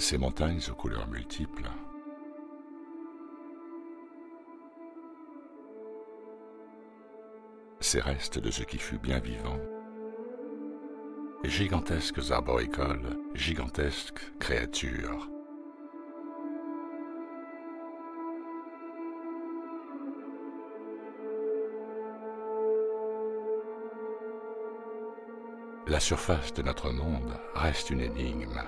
Ces montagnes aux couleurs multiples, ces restes de ce qui fut bien vivant, gigantesques arboricoles, gigantesques créatures. La surface de notre monde reste une énigme.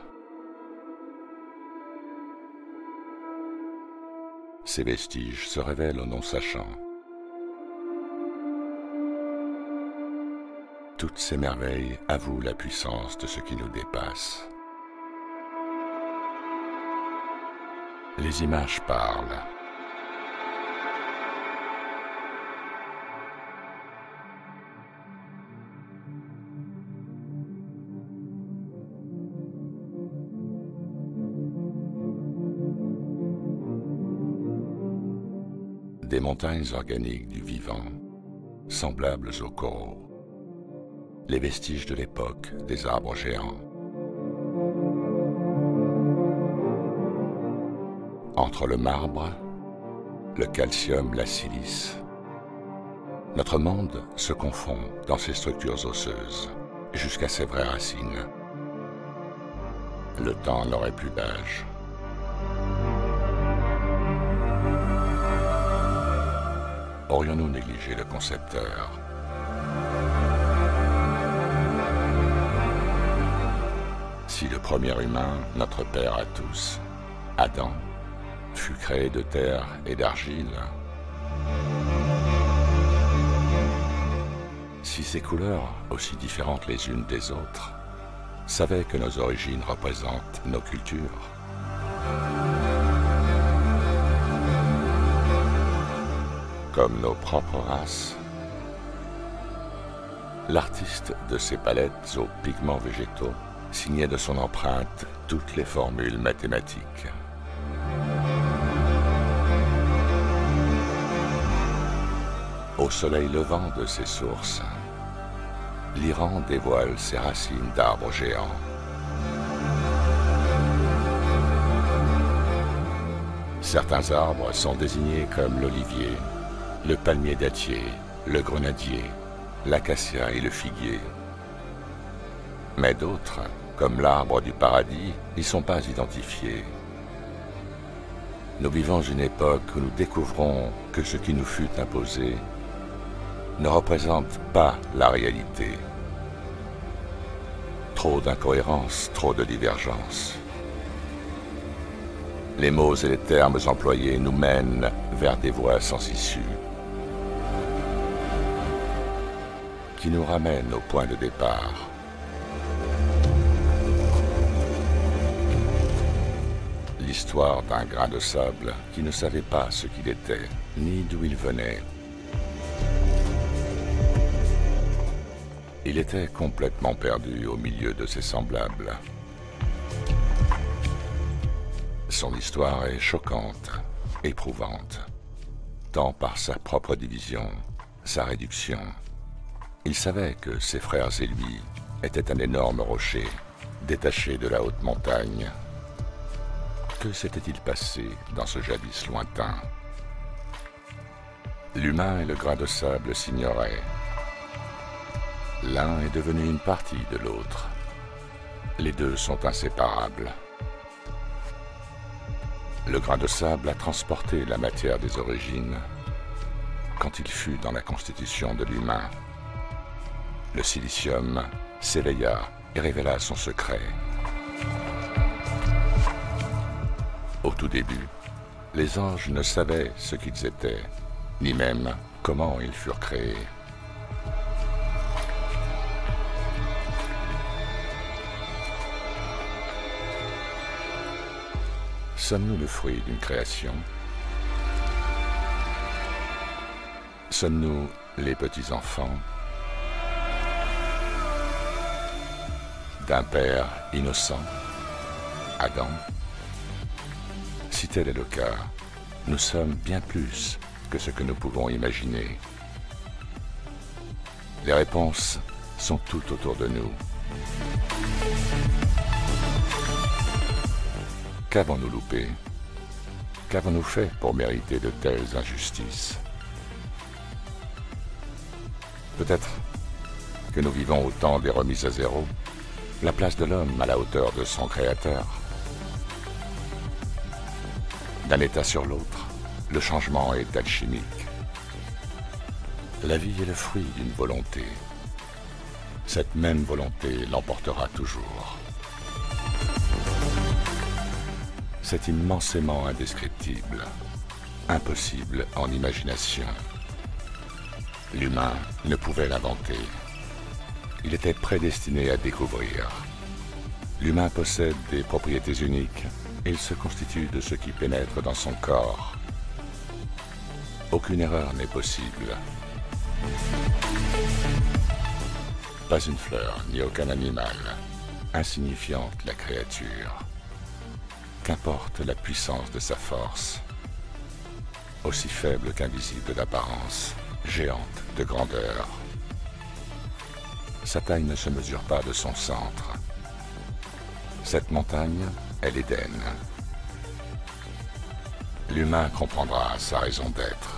Ces vestiges se révèlent aux non-sachants. Toutes ces merveilles avouent la puissance de ce qui nous dépasse. Les images parlent. Des montagnes organiques du vivant, semblables aux coraux, les vestiges de l'époque des arbres géants. Entre le marbre, le calcium, la silice, notre monde se confond dans ses structures osseuses jusqu'à ses vraies racines. Le temps n'aurait plus d'âge. Aurions-nous négligé le concepteur? Si le premier humain, notre père à tous, Adam, fut créé de terre et d'argile, si ces couleurs, aussi différentes les unes des autres, savaient que nos origines représentent nos cultures, comme nos propres races, l'artiste de ces palettes aux pigments végétaux signait de son empreinte toutes les formules mathématiques. Au soleil levant de ces sources, l'Iran dévoile ses racines d'arbres géants. Certains arbres sont désignés comme l'olivier, le palmier dattier, le grenadier, l'acacia et le figuier. Mais d'autres, comme l'arbre du paradis, n'y sont pas identifiés. Nous vivons une époque où nous découvrons que ce qui nous fut imposé ne représente pas la réalité. Trop d'incohérences, trop de divergences. Les mots et les termes employés nous mènent vers des voies sans issue, qui nous ramènent au point de départ. L'histoire d'un grain de sable qui ne savait pas ce qu'il était, ni d'où il venait. Il était complètement perdu au milieu de ses semblables. Son histoire est choquante, éprouvante, tant par sa propre division, sa réduction. Il savait que ses frères et lui étaient un énorme rocher, détaché de la haute montagne. Que s'était-il passé dans ce jadis lointain? L'humain et le grain de sable s'ignoraient. L'un est devenu une partie de l'autre. Les deux sont inséparables. Le grain de sable a transporté la matière des origines quand il fut dans la constitution de l'humain. Le silicium s'éveilla et révéla son secret. Au tout début, les anges ne savaient ce qu'ils étaient, ni même comment ils furent créés. Sommes-nous le fruit d'une création? Sommes-nous les petits-enfants d'un père innocent, Adam? Si tel est le cas, nous sommes bien plus que ce que nous pouvons imaginer. Les réponses sont toutes autour de nous. Qu'avons-nous loupé? Qu'avons-nous fait pour mériter de telles injustices? Peut-être que nous vivons au temps des remises à zéro, la place de l'homme à la hauteur de son créateur. D'un état sur l'autre, le changement est alchimique. La vie est le fruit d'une volonté. Cette même volonté l'emportera toujours. C'est immensément indescriptible, impossible en imagination. L'humain ne pouvait l'inventer. Il était prédestiné à découvrir. L'humain possède des propriétés uniques et il se constitue de ce qui pénètre dans son corps. Aucune erreur n'est possible. Pas une fleur, ni aucun animal, insignifiante la créature. Qu'importe la puissance de sa force, aussi faible qu'invisible d'apparence, géante de grandeur. Sa taille ne se mesure pas de son centre. Cette montagne est l'Éden. L'humain comprendra sa raison d'être.